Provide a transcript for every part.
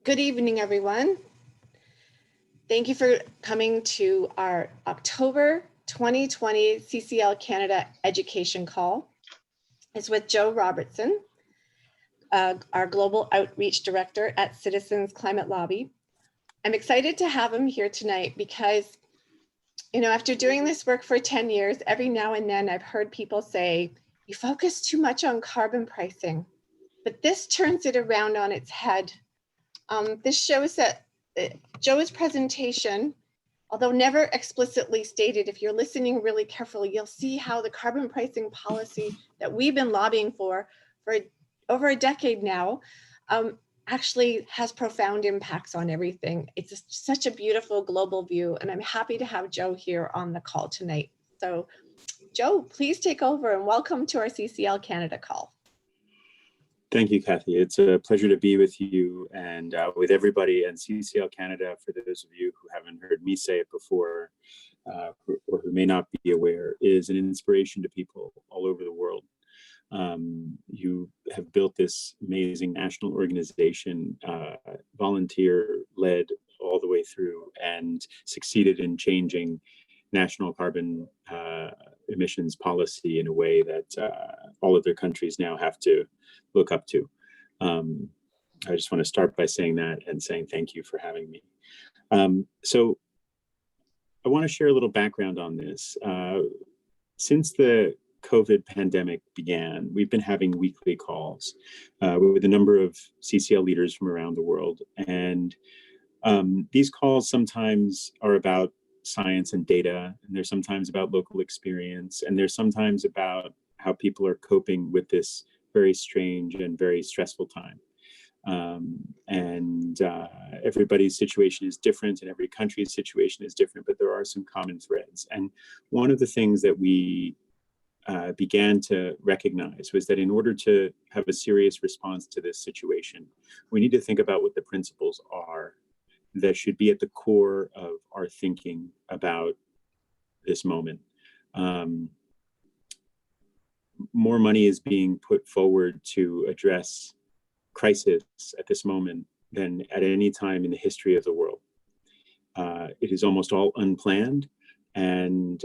Good evening, everyone. Thank you for coming to our October 2020 CCL Canada Education Call. It's with Joe Robertson, our Global Outreach Director at Citizens Climate Lobby. I'm excited to have him here tonight because, after doing this work for 10 years, every now and then I've heard people say, you focus too much on carbon pricing, but this turns it around on its head. This shows that Joe's presentation, although never explicitly stated, if you're listening really carefully, you'll see how the carbon pricing policy that we've been lobbying for over a decade now actually has profound impacts on everything. It's such a beautiful global view, and I'm happy to have Joe here on the call tonight. So Joe, please take over and welcome to our CCL Canada call. Thank you, Kathy. It's a pleasure to be with you and with everybody. And CCL Canada, for those of you who haven't heard me say it before or who may not be aware, is an inspiration to people all over the world. You have built this amazing national organization, volunteer-led all the way through, and succeeded in changing national carbon emissions policy in a way that all other countries now have to look up to. I just want to start by saying that and saying thank you for having me. So I want to share a little background on this. Since the COVID pandemic began, we've been having weekly calls with a number of CCL leaders from around the world. And these calls sometimes are about science and data, and they're sometimes about local experience, and they're sometimes about how people are coping with this very strange and very stressful time. Everybody's situation is different, and every country's situation is different, but there are some common threads. And one of the things that we began to recognize was that in order to have a serious response to this situation, we need to think about what the principles are that should be at the core of our thinking about this moment. More money is being put forward to address crisis at this moment than at any time in the history of the world. It is almost all unplanned, and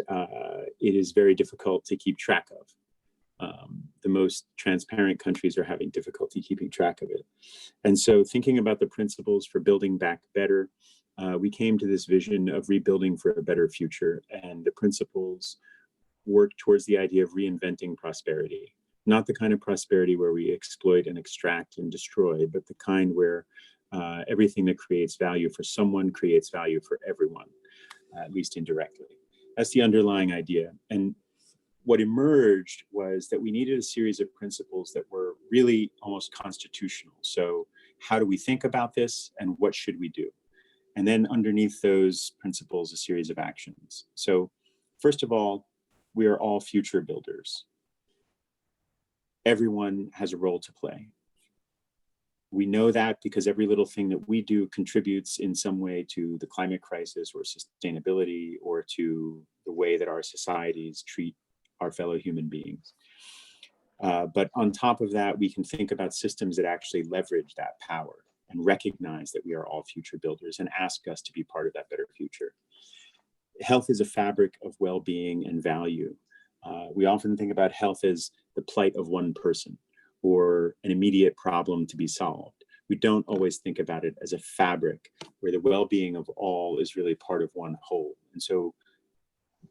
it is very difficult to keep track of. The most transparent countries are having difficulty keeping track of it. And so thinking about the principles for building back better, we came to this vision of rebuilding for a better future. And the principles work towards the idea of reinventing prosperity, not the kind of prosperity where we exploit and extract and destroy, but the kind where everything that creates value for someone creates value for everyone, at least indirectly. That's the underlying idea. And what emerged was that we needed a series of principles that were really almost constitutional. So how do we think about this, and what should we do? And then underneath those principles, a series of actions. So first of all, we are all future builders. Everyone has a role to play. We know that because every little thing that we do contributes in some way to the climate crisis or sustainability or to the way that our societies treat our fellow human beings. But on top of that, we can think about systems that actually leverage that power and recognize that we are all future builders and ask us to be part of that better future. Health is a fabric of well-being and value. We often think about health as the plight of one person or an immediate problem to be solved. We don't always think about it as a fabric where the well-being of all is really part of one whole. And so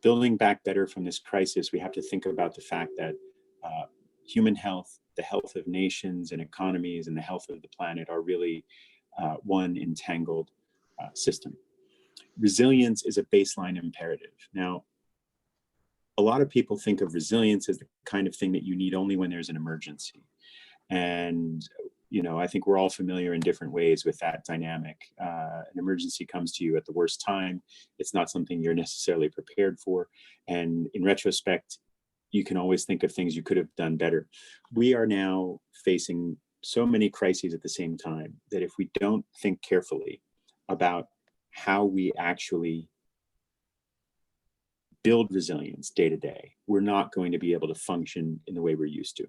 building back better from this crisis, we have to think about the fact that human health, the health of nations and economies, and the health of the planet are really one entangled system. Resilience is a baseline imperative. Now, a lot of people think of resilience as the kind of thing that you need only when there's an emergency. And I think we're all familiar in different ways with that dynamic. An emergency comes to you at the worst time. It's not something you're necessarily prepared for. And in retrospect, you can always think of things you could have done better. We are now facing so many crises at the same time that if we don't think carefully about how we actually build resilience day to day, we're not going to be able to function in the way we're used to.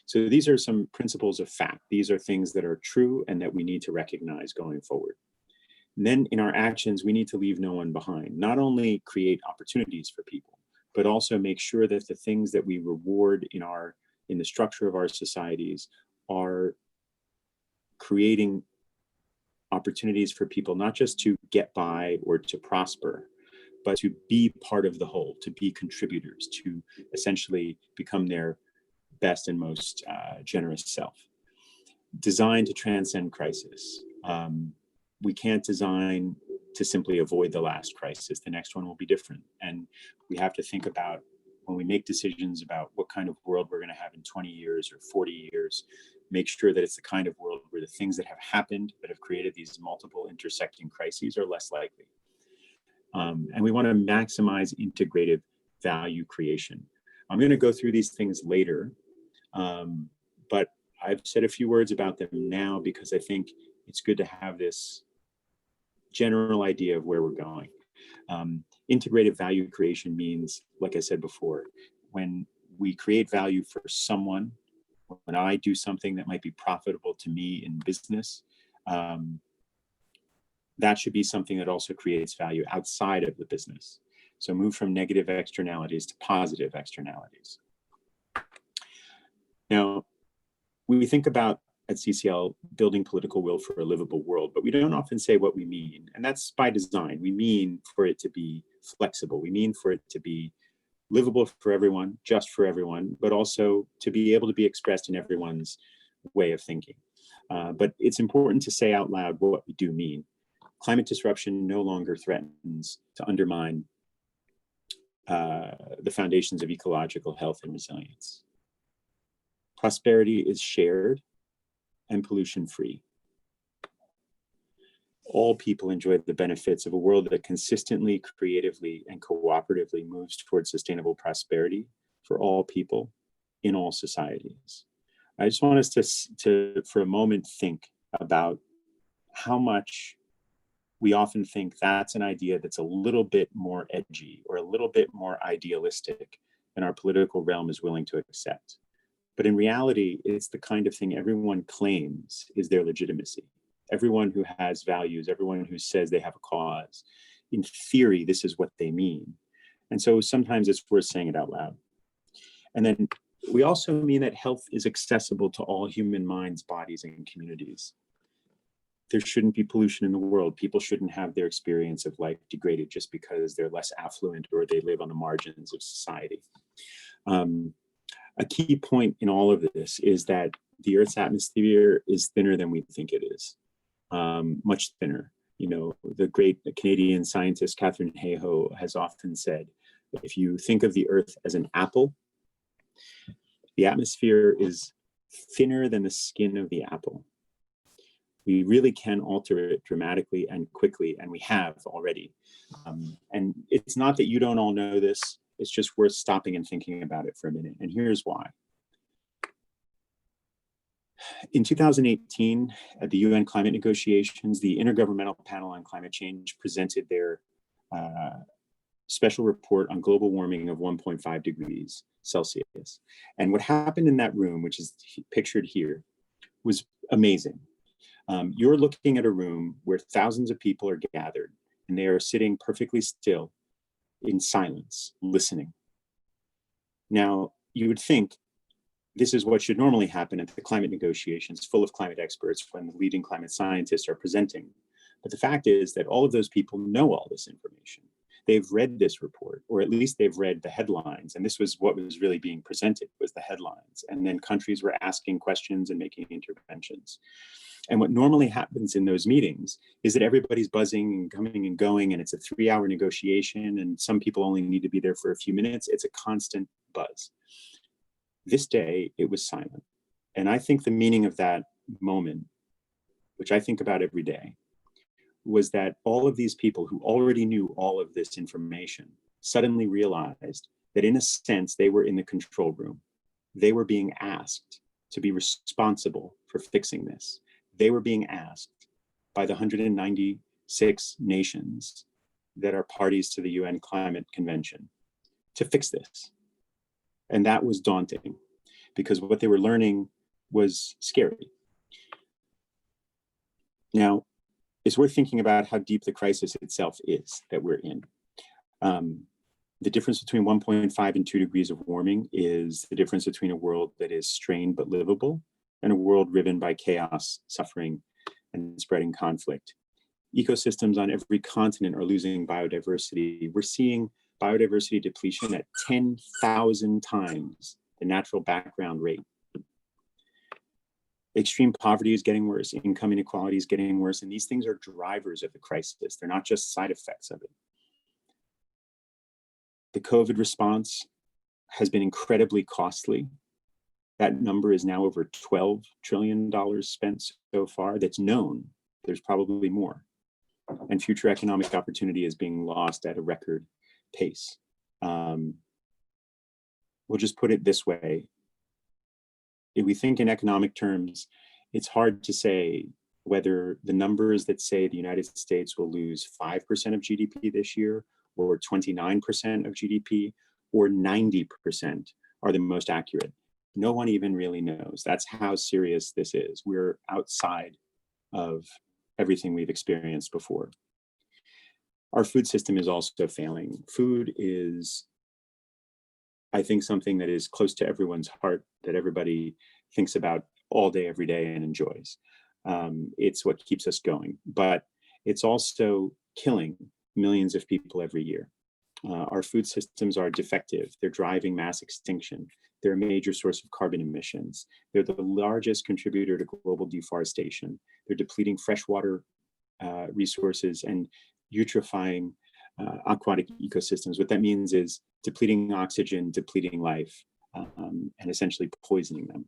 So these are some principles of fact. These are things that are true and that we need to recognize going forward. And then in our actions, we need to leave no one behind. Not only create opportunities for people, but also make sure that the things that we reward in the structure of our societies are creating opportunities for people, not just to get by or to prosper, but to be part of the whole, to be contributors, to essentially become their best and most generous self. Designed to transcend crisis. We can't design to simply avoid the last crisis. The next one will be different. And we have to think about, when we make decisions about what kind of world we're going to have in 20 years or 40 years, make sure that it's the kind of world where the things that have happened that have created these multiple intersecting crises are less likely. And we want to maximize integrative value creation. I'm going to go through these things later, but I've said a few words about them now because I think it's good to have this general idea of where we're going. Integrative value creation means, like I said before, when we create value for someone, when I do something that might be profitable to me in business, that should be something that also creates value outside of the business. So move from negative externalities to positive externalities. Now, we think about at CCL building political will for a livable world, but we don't often say what we mean. And that's by design. We mean for it to be flexible. We mean for it to be livable for everyone, just for everyone, but also to be able to be expressed in everyone's way of thinking. But it's important to say out loud what we do mean. Climate disruption no longer threatens to undermine the foundations of ecological health and resilience. Prosperity is shared and pollution-free. All people enjoy the benefits of a world that consistently, creatively, and cooperatively moves towards sustainable prosperity for all people in all societies. I just want us to for a moment, think about how much we often think that's an idea that's a little bit more edgy or a little bit more idealistic than our political realm is willing to accept. But in reality, it's the kind of thing everyone claims is their legitimacy. Everyone who has values, everyone who says they have a cause, in theory, this is what they mean. And so sometimes it's worth saying it out loud. And then we also mean that health is accessible to all human minds, bodies, and communities. There shouldn't be pollution in the world. People shouldn't have their experience of life degraded just because they're less affluent or they live on the margins of society. A key point in all of this is that the Earth's atmosphere is thinner than we think it is, much thinner. You know, the great Canadian scientist Katharine Hayhoe has often said, if you think of the Earth as an apple, the atmosphere is thinner than the skin of the apple. We really can alter it dramatically and quickly, and we have already. And it's not that you don't all know this, it's just worth stopping and thinking about it for a minute. And here's why. In 2018, at the UN climate negotiations, the Intergovernmental Panel on Climate Change presented their special report on global warming of 1.5 degrees Celsius. And what happened in that room, which is pictured here, was amazing. You're looking at a room where thousands of people are gathered, and they are sitting perfectly still in silence, listening. Now, you would think this is what should normally happen at the climate negotiations, full of climate experts when the leading climate scientists are presenting. But the fact is that all of those people know all this information. They've read this report, or at least they've read the headlines. And this was what was really being presented, was the headlines. And then countries were asking questions and making interventions. And what normally happens in those meetings is that everybody's buzzing and coming and going, and it's a 3-hour negotiation, and some people only need to be there for a few minutes. It's a constant buzz. This day, it was silent. And I think the meaning of that moment, which I think about every day, was that all of these people who already knew all of this information suddenly realized that in a sense, they were in the control room. They were being asked to be responsible for fixing this. They were being asked by the 196 nations that are parties to the UN Climate Convention to fix this. And that was daunting. because what they were learning was scary. Now, it's worth thinking about how deep the crisis itself is that we're in. The difference between 1.5 and 2 degrees of warming is the difference between a world that is strained but livable and a world riven by chaos, suffering, and spreading conflict. Ecosystems on every continent are losing biodiversity. We're seeing biodiversity depletion at 10,000 times the natural background rate. Extreme poverty is getting worse, income inequality is getting worse, and these things are drivers of the crisis. They're not just side effects of it. The COVID response has been incredibly costly. That number is now over $12 trillion spent so far. That's known. There's probably more. And future economic opportunity is being lost at a record pace. We'll just put it this way. If we think in economic terms, it's hard to say whether the numbers that say the United States will lose 5% of GDP this year, or 29% of GDP, or 90% are the most accurate. No one even really knows. That's how serious this is. We're outside of everything we've experienced before. Our food system is also failing. Food is, I think, something that is close to everyone's heart, that everybody thinks about all day, every day, and enjoys. It's what keeps us going, but it's also killing millions of people every year. Our food systems are defective. They're driving mass extinction. They're a major source of carbon emissions. They're the largest contributor to global deforestation. They're depleting freshwater resources and eutrophying aquatic ecosystems. What that means is depleting oxygen, depleting life, and essentially poisoning them.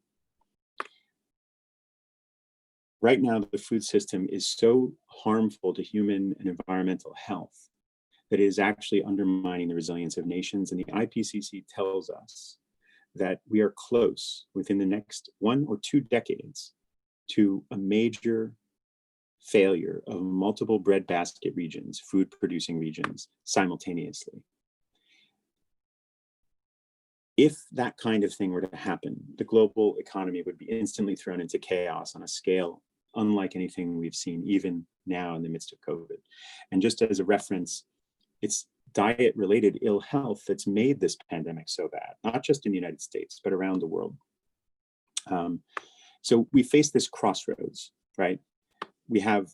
Right now, the food system is so harmful to human and environmental health that it is actually undermining the resilience of nations. And the IPCC tells us that we are close, within the next 1 or 2 decades, to a major failure of multiple breadbasket regions, food producing regions, simultaneously. If that kind of thing were to happen, the global economy would be instantly thrown into chaos on a scale unlike anything we've seen even now in the midst of COVID. And just as a reference, it's diet-related ill health that's made this pandemic so bad, not just in the United States, but around the world. So we face this crossroads, right? We have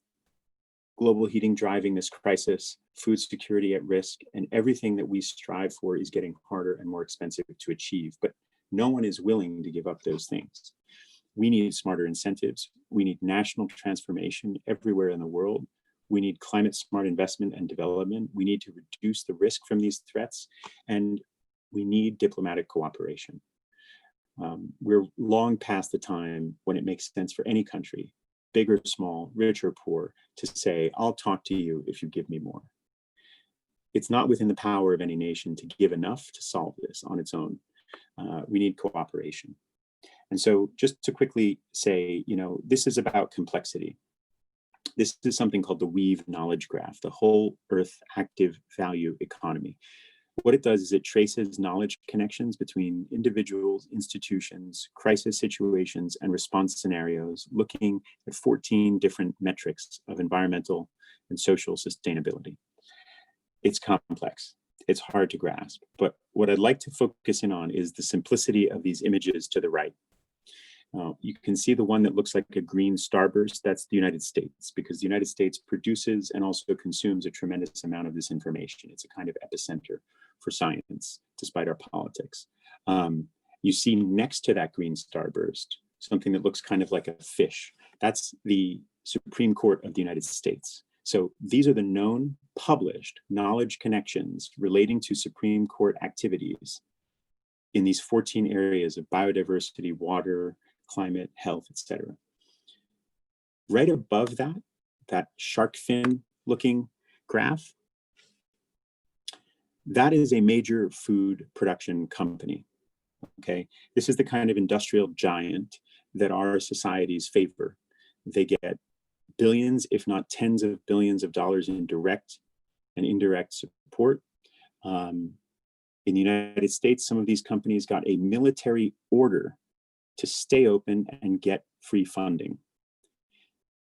global heating driving this crisis, food security at risk, and everything that we strive for is getting harder and more expensive to achieve, but no one is willing to give up those things. We need smarter incentives. We need national transformation everywhere in the world. We need climate smart investment and development. We need to reduce the risk from these threats, and we need diplomatic cooperation. We're long past the time when it makes sense for any country, big or small, rich or poor, to say, I'll talk to you if you give me more. It's not within the power of any nation to give enough to solve this on its own. We need cooperation. And so just to quickly say, this is about complexity. This is something called the Weave Knowledge Graph, the whole Earth active value economy. What it does is it traces knowledge connections between individuals, institutions, crisis situations, and response scenarios, looking at 14 different metrics of environmental and social sustainability. It's complex. It's hard to grasp. But what I'd like to focus in on is the simplicity of these images to the right. You can see the one that looks like a green starburst. That's the United States, because the United States produces and also consumes a tremendous amount of this information. It's a kind of epicenter for science, despite our politics. You see next to that green starburst, something that looks kind of like a fish. That's the Supreme Court of the United States. So these are the known, published knowledge connections relating to Supreme Court activities in these 14 areas of biodiversity, water, climate, health, etc. Right above that shark fin looking graph, that is a major food production company, okay? This is the kind of industrial giant that our societies favor. They get billions, if not tens of billions of dollars in direct and indirect support. In the United States, some of these companies got a military order to stay open and get free funding.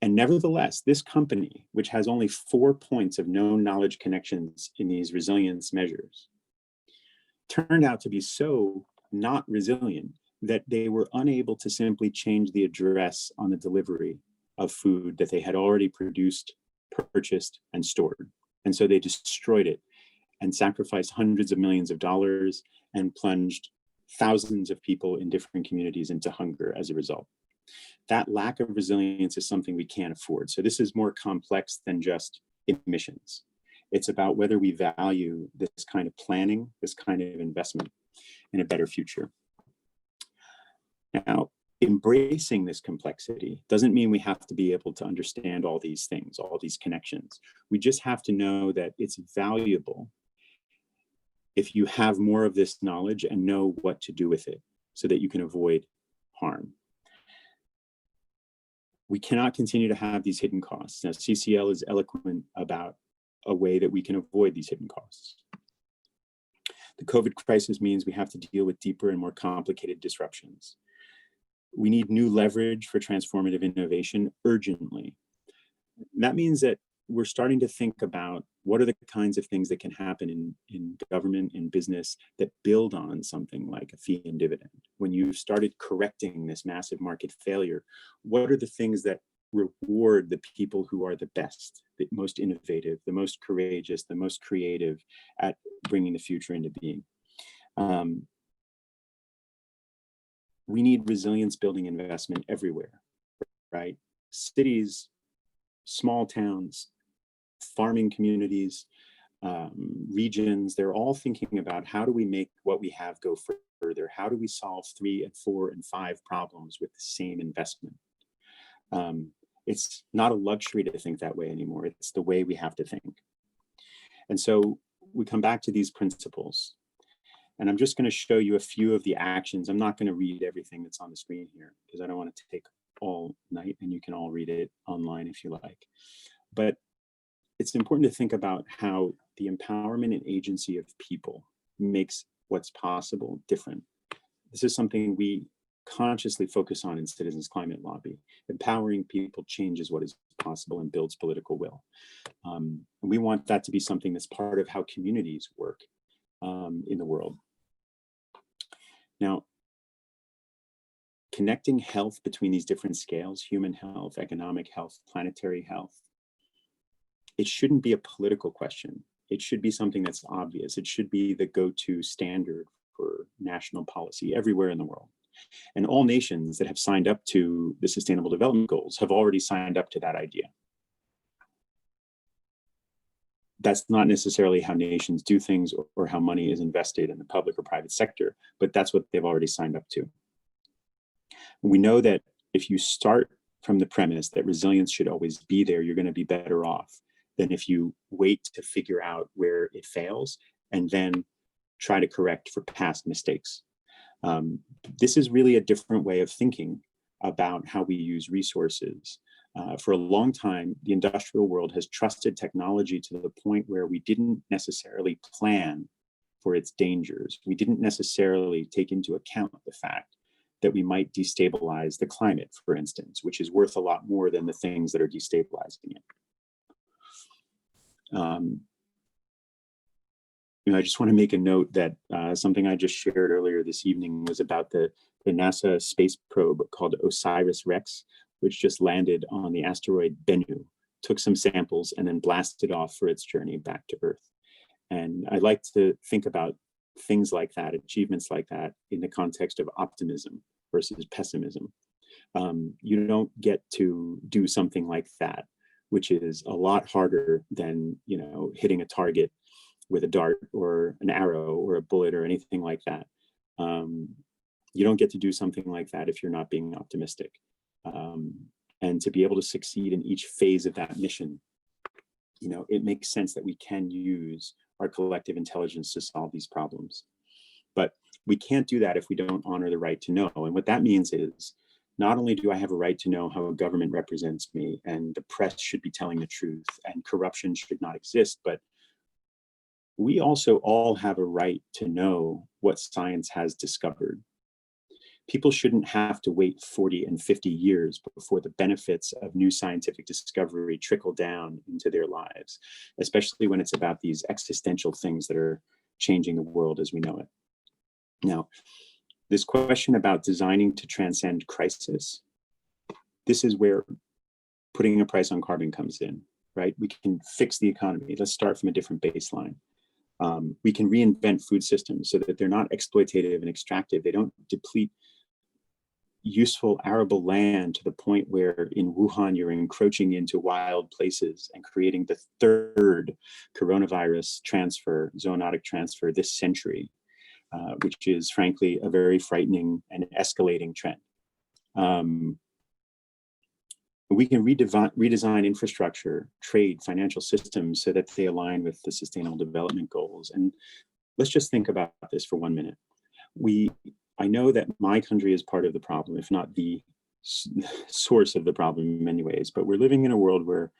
And nevertheless, this company, which has only 4 points of known knowledge connections in these resilience measures, turned out to be so not resilient that they were unable to simply change the address on the delivery of food that they had already produced, purchased, and stored. And so they destroyed it and sacrificed hundreds of millions of dollars and plunged thousands of people in different communities into hunger as a result. That lack of resilience is something we can't afford. So this is more complex than just emissions. It's about whether we value this kind of planning, this kind of investment in a better future. Now, embracing this complexity doesn't mean we have to be able to understand all these things, all these connections. We just have to know that it's valuable if you have more of this knowledge and know what to do with it so that you can avoid harm. We cannot continue to have these hidden costs. Now, CCL is eloquent about a way that we can avoid these hidden costs. The COVID crisis means we have to deal with deeper and more complicated disruptions. We need new leverage for transformative innovation urgently. That means that we're starting to think about what are the kinds of things that can happen in government, in business, that build on something like a fee and dividend. When you've started correcting this massive market failure, what are the things that reward the people who are the best, the most innovative, the most courageous, the most creative at bringing the future into being? We need resilience building investment everywhere, right? Cities, small towns, farming communities, regions, they're all thinking about how do we make what we have go further? How do we solve 3 and 4 and 5 problems with the same investment? It's not a luxury to think that way anymore. It's the way we have to think. And so we come back to these principles. And I'm just going to show you a few of the actions. I'm not going to read everything that's on the screen here because I don't want to take all night, and you can all read it online if you like. But it's important to think about how the empowerment and agency of people makes what's possible different. This is something we consciously focus on in Citizens Climate Lobby. Empowering people changes what is possible and builds political will. And we want that to be something that's part of how communities work in the world. Now, connecting health between these different scales, human health, economic health, planetary health, it shouldn't be a political question. It should be something that's obvious. It should be the go-to standard for national policy everywhere in the world. And all nations that have signed up to the Sustainable Development Goals have already signed up to that idea. That's not necessarily how nations do things or how money is invested in the public or private sector, but that's what they've already signed up to. We know that if you start from the premise that resilience should always be there, you're going to be better off than if you wait to figure out where it fails and then try to correct for past mistakes. This is really a different way of thinking about how we use resources. For a long time, the industrial world has trusted technology to the point where we didn't necessarily plan for its dangers. We didn't necessarily take into account the fact that we might destabilize the climate, for instance, which is worth a lot more than the things that are destabilizing it. I just want to make a note that something I just shared earlier this evening was about the NASA space probe called OSIRIS-REx, which just landed on the asteroid Bennu, took some samples, and then blasted off for its journey back to Earth. And I like to think about things like that, achievements like that, in the context of optimism versus pessimism. You don't get to do something like that, which is a lot harder than, hitting a target with a dart or an arrow or a bullet or anything like that. You don't get to do something like that if you're not being optimistic. And to be able to succeed in each phase of that mission, it makes sense that we can use our collective intelligence to solve these problems. But we can't do that if we don't honor the right to know. And what that means is, not only do I have a right to know how a government represents me, and the press should be telling the truth, and corruption should not exist, but we also all have a right to know what science has discovered. people shouldn't have to wait 40 and 50 years before the benefits of new scientific discovery trickle down into their lives, especially when it's about these existential things that are changing the world as we know it. Now, this question about designing to transcend crisis, this is where putting a price on carbon comes in, right? We can fix the economy. Let's start from a different baseline. We can reinvent food systems so that they're not exploitative and extractive. They don't deplete useful arable land to the point where in Wuhan you're encroaching into wild places and creating the third coronavirus transfer, zoonotic transfer this century, which is frankly a very frightening and escalating trend. We can redesign infrastructure, trade, financial systems so that they align with the Sustainable Development Goals. And let's just think about this for 1 minute. I know that my country is part of the problem, if not the source of the problem in many ways, but we're living in a world where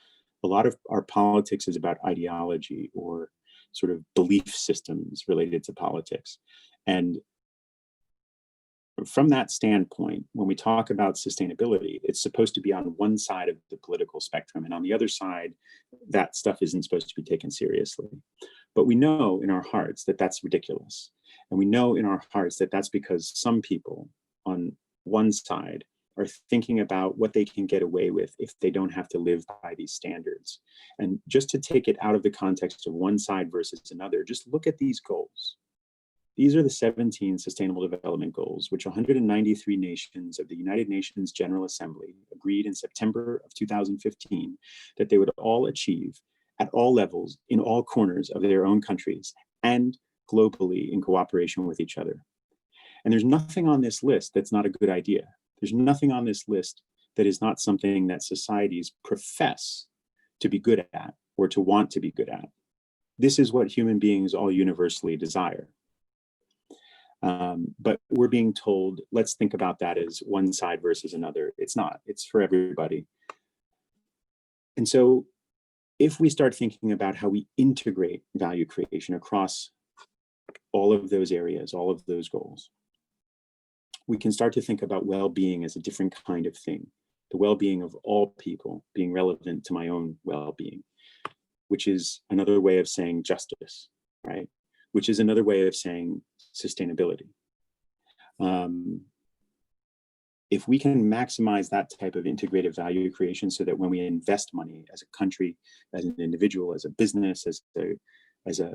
a lot of our politics is about ideology or sort of belief systems related to politics. And from that standpoint, when we talk about sustainability, it's supposed to be on one side of the political spectrum, and on the other side, that stuff isn't supposed to be taken seriously. But we know in our hearts that that's ridiculous. And we know in our hearts that that's because some people on one side are thinking about what they can get away with if they don't have to live by these standards. And just to take it out of the context of one side versus another, just look at these goals. These are the 17 Sustainable Development Goals, which 193 nations of the United Nations General Assembly agreed in September of 2015 that they would all achieve at all levels, in all corners of their own countries, and globally in cooperation with each other. And there's nothing on this list that's not a good idea. There's nothing on this list that is not something that societies profess to be good at or to want to be good at. This is what human beings all universally desire. But we're being told, let's think about that as one side versus another. It's not, it's for everybody. And so if we start thinking about how we integrate value creation across all of those areas, all of those goals, we can start to think about well-being as a different kind of thing. The well-being of all people being relevant to my own well-being, which is another way of saying justice, right? Which is another way of saying sustainability. If we can maximize that type of integrative value creation so that when we invest money as a country, as an individual, as a business, as a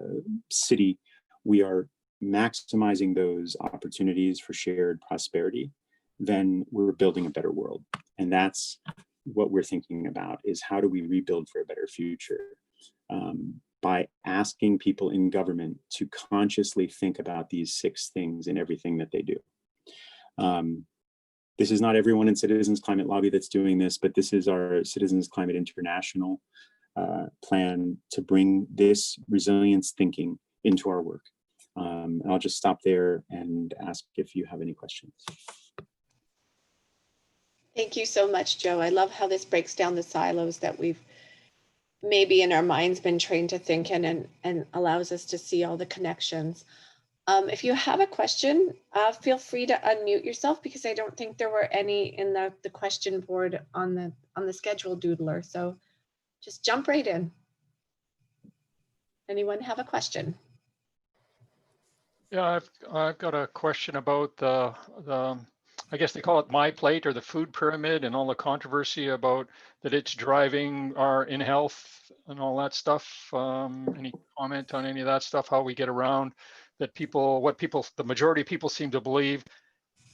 city, we are maximizing those opportunities for shared prosperity, then we're building a better world. And that's what we're thinking about, is how do we rebuild for a better future? By asking people in government to consciously think about these 6 things in everything that they do. This is not everyone in Citizens Climate Lobby that's doing this, but this is our Citizens Climate International plan to bring this resilience thinking into our work. And I'll just stop there and ask if you have any questions. Thank you so much, Joe. I love how this breaks down the silos that we've maybe in our minds been trained to think in, and allows us to see all the connections. If you have a question, feel free to unmute yourself, because I don't think there were any in the question board on the schedule doodler. So just jump right in. Anyone have a question? Yeah, I've got a question about the I guess they call it My Plate, or the food pyramid, and all the controversy about that it's driving our in health and all that stuff. Any comment on any of that stuff? How we get around that? The majority of people seem to believe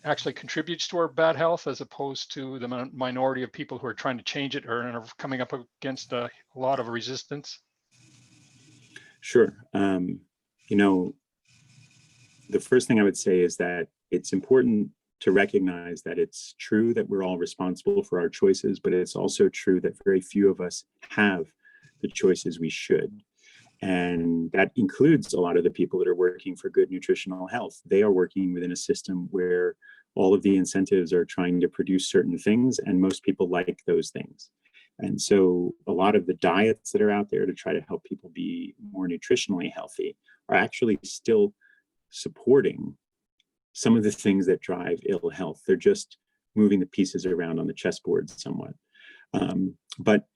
actually contributes to our bad health, as opposed to the minority of people who are trying to change it or are coming up against a lot of resistance. Sure. You know, the first thing I would say is that it's important to recognize that it's true that we're all responsible for our choices, but it's also true that very few of us have the choices we should. And that includes a lot of the people that are working for good nutritional health. They are working within a system where all of the incentives are trying to produce certain things, and most people like those things. And so a lot of the diets that are out there to try to help people be more nutritionally healthy are actually still supporting some of the things that drive ill health. They're just moving the pieces around on the chessboard somewhat. But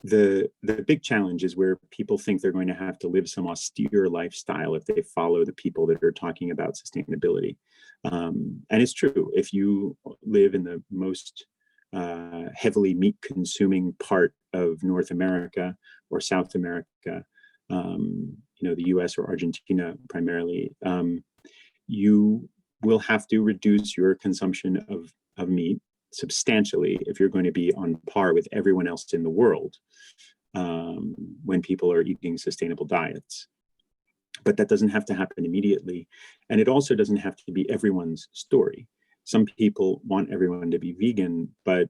the big challenge is where people think they're going to have to live some austere lifestyle if they follow the people that are talking about sustainability. And it's true. If you live in the most heavily meat consuming part of North America or South America, the US or Argentina primarily, you will have to reduce your consumption of meat substantially if you're going to be on par with everyone else in the world when people are eating sustainable diets. But that doesn't have to happen immediately. And it also doesn't have to be everyone's story. Some people want everyone to be vegan, but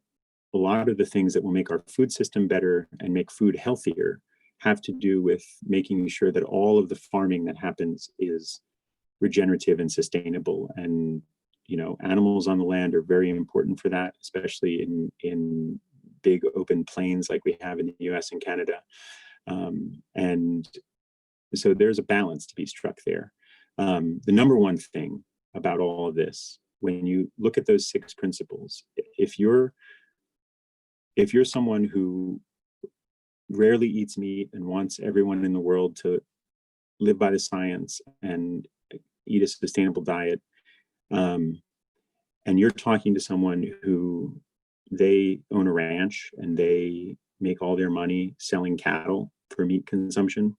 a lot of the things that will make our food system better and make food healthier have to do with making sure that all of the farming that happens is regenerative and sustainable. And animals on the land are very important for that, especially in big open plains like we have in the US and Canada. And so there's a balance to be struck there. The number one thing about all of this, when you look at those 6 principles, if you're someone who rarely eats meat and wants everyone in the world to live by the science and eat a sustainable diet, and you're talking to someone who they own a ranch and they make all their money selling cattle for meat consumption,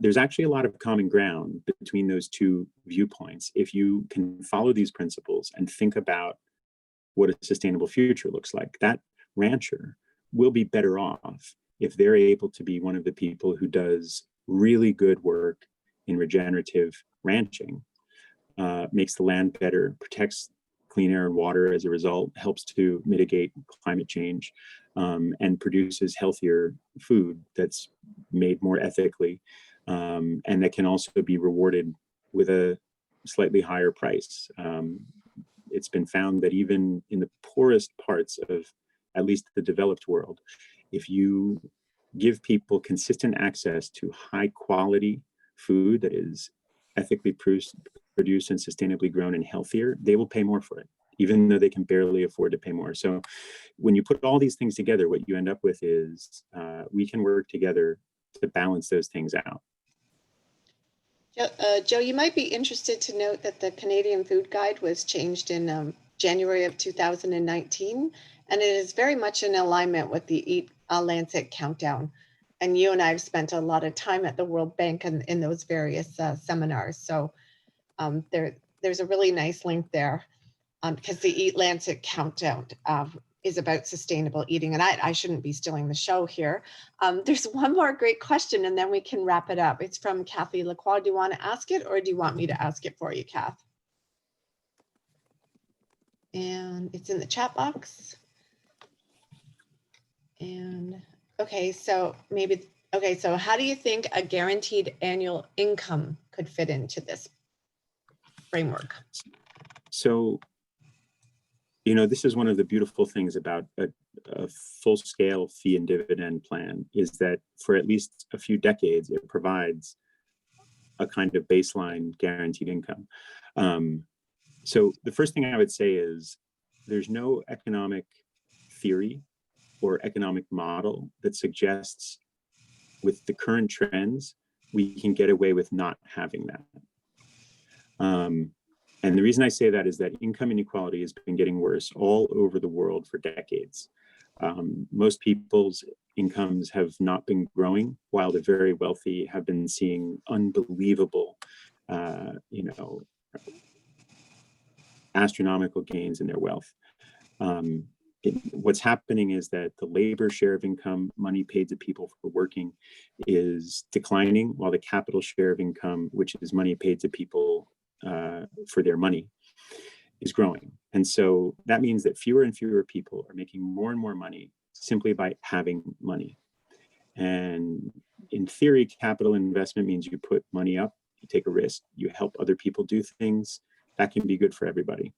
there's actually a lot of common ground between those two viewpoints. If you can follow these principles and think about what a sustainable future looks like, that rancher will be better off if they're able to be one of the people who does really good work in regenerative ranching, makes the land better, protects clean air and water as a result, helps to mitigate climate change, and produces healthier food that's made more ethically, and that can also be rewarded with a slightly higher price. It's been found that even in the poorest parts of at least the developed world, if you give people consistent access to high quality food that is ethically produced and sustainably grown and healthier, they will pay more for it, even though they can barely afford to pay more. So when you put all these things together, what you end up with is we can work together to balance those things out. Joe, you might be interested to note that the Canadian Food Guide was changed in January of 2019, and it is very much in alignment with the Eat Lancet Countdown. And you and I have spent a lot of time at the World Bank and in those various seminars. So there's a really nice link there because the Eat Lancet Countdown is about sustainable eating. And I shouldn't be stealing the show here. There's one more great question and then we can wrap it up. It's from Kathy Lacroix. Do you want to ask it or do you want me to ask it for you, Kath? And it's in the chat box. And okay, so how do you think a guaranteed annual income could fit into this framework? So, this is one of the beautiful things about a full-scale fee and dividend plan is that for at least a few decades, it provides a kind of baseline guaranteed income. So the first thing I would say is there's no economic theory or economic model that suggests with the current trends, we can get away with not having that. And the reason I say that is that income inequality has been getting worse all over the world for decades. Most people's incomes have not been growing, while the very wealthy have been seeing unbelievable, astronomical gains in their wealth. What's happening is that the labor share of income, money paid to people for working, is declining, while the capital share of income, which is money paid to people for their money, is growing. And so that means that fewer and fewer people are making more and more money simply by having money. And in theory, capital investment means you put money up, you take a risk, you help other people do things. That can be good for everybody.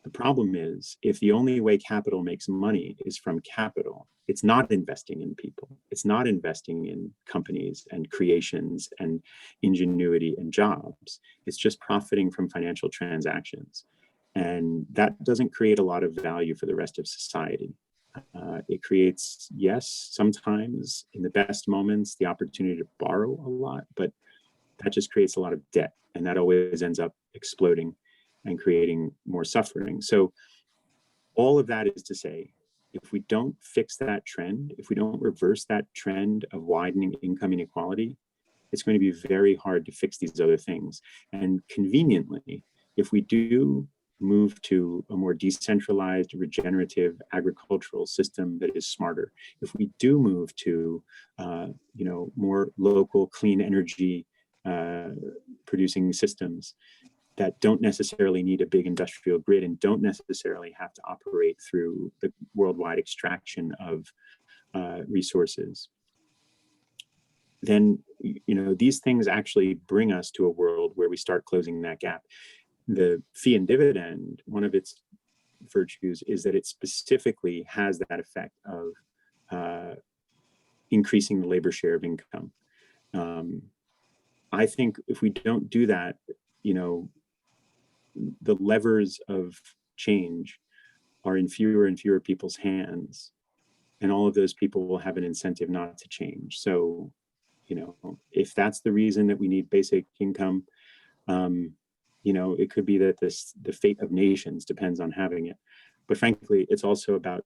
The problem is, if the only way capital makes money is from capital, it's not investing in people. It's It's not investing in companies and creations and ingenuity and jobs. It's just profiting from financial transactions. And that doesn't create a lot of value for the rest of society. It creates, yes, sometimes in the best moments, the opportunity to borrow a lot, but that just creates a lot of debt. And that always ends up exploding and creating more suffering. So all of that is to say, if we don't fix that trend, if we don't reverse that trend of widening income inequality, it's going to be very hard to fix these other things. And conveniently, if we do move to a more decentralized, regenerative agricultural system that is smarter, if we do move to more local clean energy producing systems that don't necessarily need a big industrial grid and don't necessarily have to operate through the worldwide extraction of resources, then these things actually bring us to a world where we start closing that gap. The fee and dividend, one of its virtues is that it specifically has that effect of increasing the labor share of income. I think if we don't do that, the levers of change are in fewer and fewer people's hands, and all of those people will have an incentive not to change. So, if that's the reason that we need basic income, it could be that the fate of nations depends on having it. But frankly, it's also about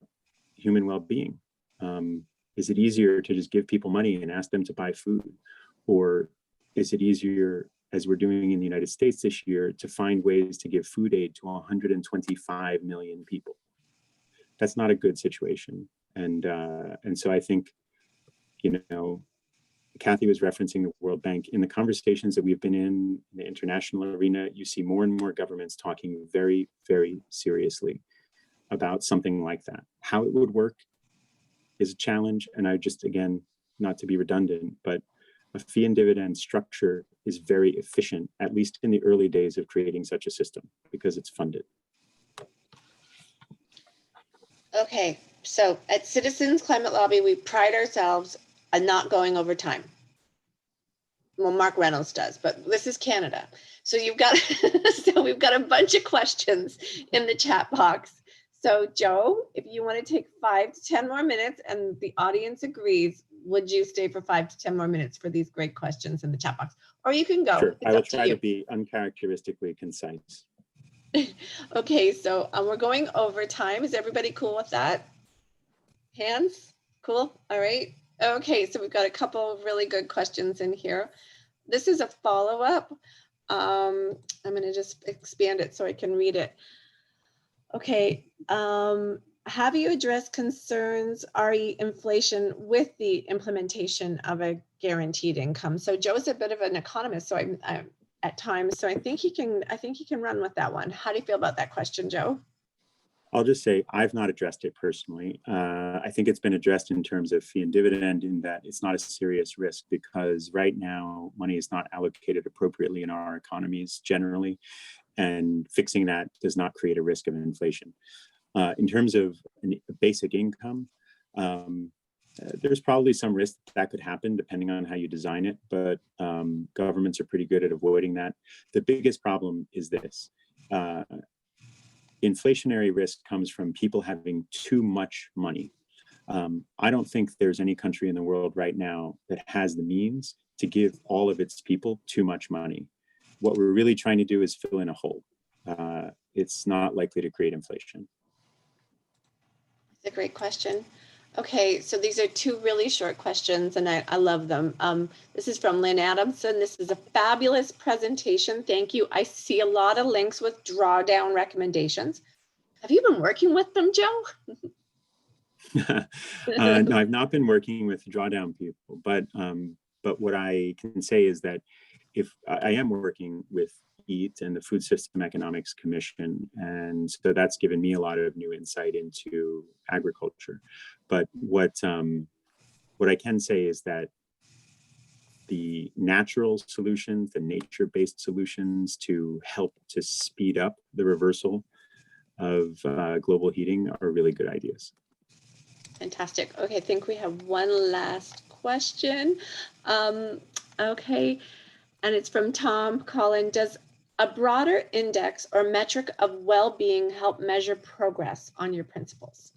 human well-being. Is it easier to just give people money and ask them to buy food? Or is it easier, as we're doing in the United States this year, to find ways to give food aid to 125 million people? That's not a good situation. And so I think, Kathy was referencing the World Bank. In the conversations that we've been in the international arena, you see more and more governments talking very, very seriously about something like that. How it would work is a challenge. And I just, again, not to be redundant, but a fee and dividend structure is very efficient, at least in the early days of creating such a system, because it's funded. Okay, so at Citizens Climate Lobby, we pride ourselves on not going over time. Well, Mark Reynolds does, but this is Canada. So you've got, so we've got a bunch of questions in the chat box. So Joe, if you want to take 5 to 10 more minutes and the audience agrees, would you stay for 5 to 10 more minutes for these great questions in the chat box? Or you can go. Sure, It's I will up to try you. to be uncharacteristically concise. Okay, so we're going over time. Is everybody cool with that? Hands? Cool. All right. Okay, so we've got a couple of really good questions in here. This is a follow-up. I'm going to just expand it so I can read it. Okay. Have you addressed concerns re inflation with the implementation of a guaranteed income? So Joe's a bit of an economist, so I'm at times, so I think he can run with that one. How do you feel about that question, Joe? I'll just say I've not addressed it personally. I think it's been addressed in terms of fee and dividend, in that it's not a serious risk, because right now money is not allocated appropriately in our economies generally, and fixing that does not create a risk of inflation. In terms of a basic income, there's probably some risk that could happen depending on how you design it, but governments are pretty good at avoiding that. The biggest problem is this. Inflationary risk comes from people having too much money. I don't think there's any country in the world right now that has the means to give all of its people too much money. What we're really trying to do is fill in a hole. It's not likely to create inflation. It's a great question. Okay, so these are 2 really short questions, and I love them. This is from Lynn Adamson. This is a fabulous presentation. Thank you. I see a lot of links with drawdown recommendations. Have you been working with them, Joe? No, I've not been working with drawdown people, but what I can say is that if I am working with EAT and the Food System Economics Commission, and so that's given me a lot of new insight into agriculture. But what I can say is that the natural solutions, the nature-based solutions to help to speed up the reversal of global heating are really good ideas. Fantastic. Okay, I think we have one last question. Okay, and it's from Tom Collin. Does a broader index or metric of well-being help measure progress on your principles?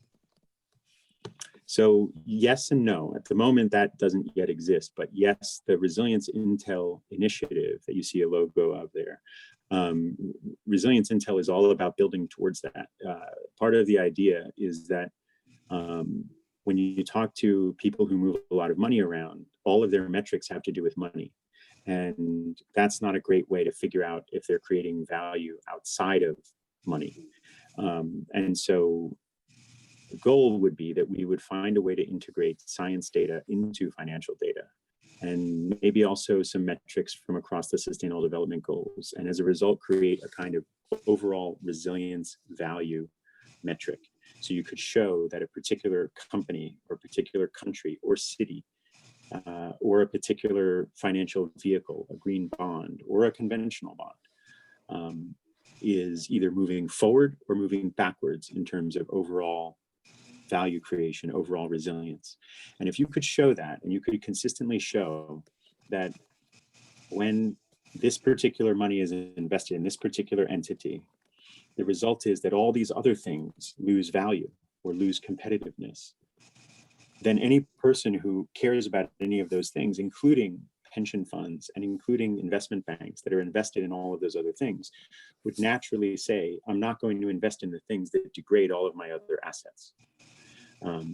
So yes and no. At the moment, that doesn't yet exist. But yes, the Resilience Intel initiative that you see a logo of there, Resilience Intel is all about building towards that. Part of the idea is that when you talk to people who move a lot of money around, all of their metrics have to do with money. And that's not a great way to figure out if they're creating value outside of money. And so the goal would be that we would find a way to integrate science data into financial data, and maybe also some metrics from across the Sustainable Development Goals. And as a result, create a kind of overall resilience value metric. So you could show that a particular company or particular country or city or a particular financial vehicle, a green bond or a conventional bond, is either moving forward or moving backwards in terms of overall value creation, overall resilience. And if you could show that, and you could consistently show that when this particular money is invested in this particular entity, the result is that all these other things lose value or lose competitiveness, then any person who cares about any of those things, including pension funds and including investment banks that are invested in all of those other things, would naturally say, I'm not going to invest in the things that degrade all of my other assets.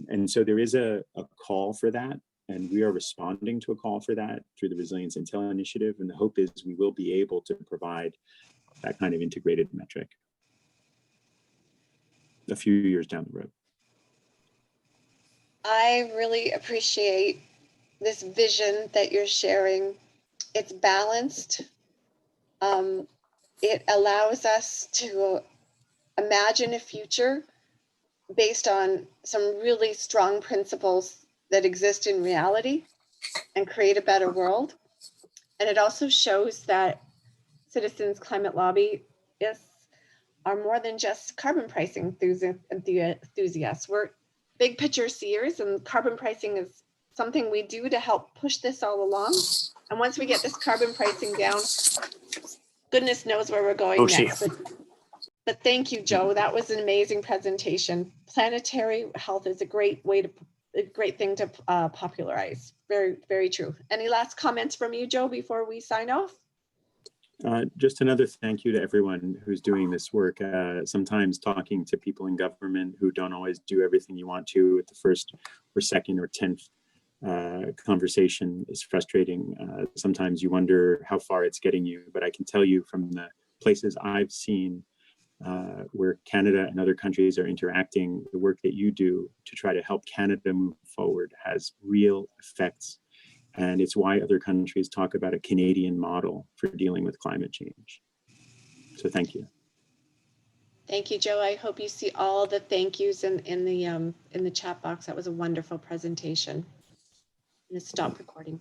And so there is a call for that, and we are responding to a call for that through the Resilience Intel Initiative. And the hope is we will be able to provide that kind of integrated metric a few years down the road. I really appreciate this vision that you're sharing. It's balanced. It allows us to imagine a future based on some really strong principles that exist in reality and create a better world. And it also shows that citizens climate lobbyists are more than just carbon pricing enthusiasts. We're big picture seers, and carbon pricing is something we do to help push this all along. And once we get this carbon pricing down, goodness knows where we're going next. But thank you, Joe. That was an amazing presentation. Planetary health is a great thing to popularize. Very, very true. Any last comments from you, Joe, before we sign off? Just another thank you to everyone who's doing this work. Sometimes talking to people in government who don't always do everything you want to at the first or second or 10th conversation is frustrating. Sometimes you wonder how far it's getting you, but I can tell you from the places I've seen where Canada and other countries are interacting, the work that you do to try to help Canada move forward has real effects. And it's why other countries talk about a Canadian model for dealing with climate change. So thank you. Thank you, Joe. I hope you see all the thank yous in the chat box. That was a wonderful presentation. I'm going to stop recording.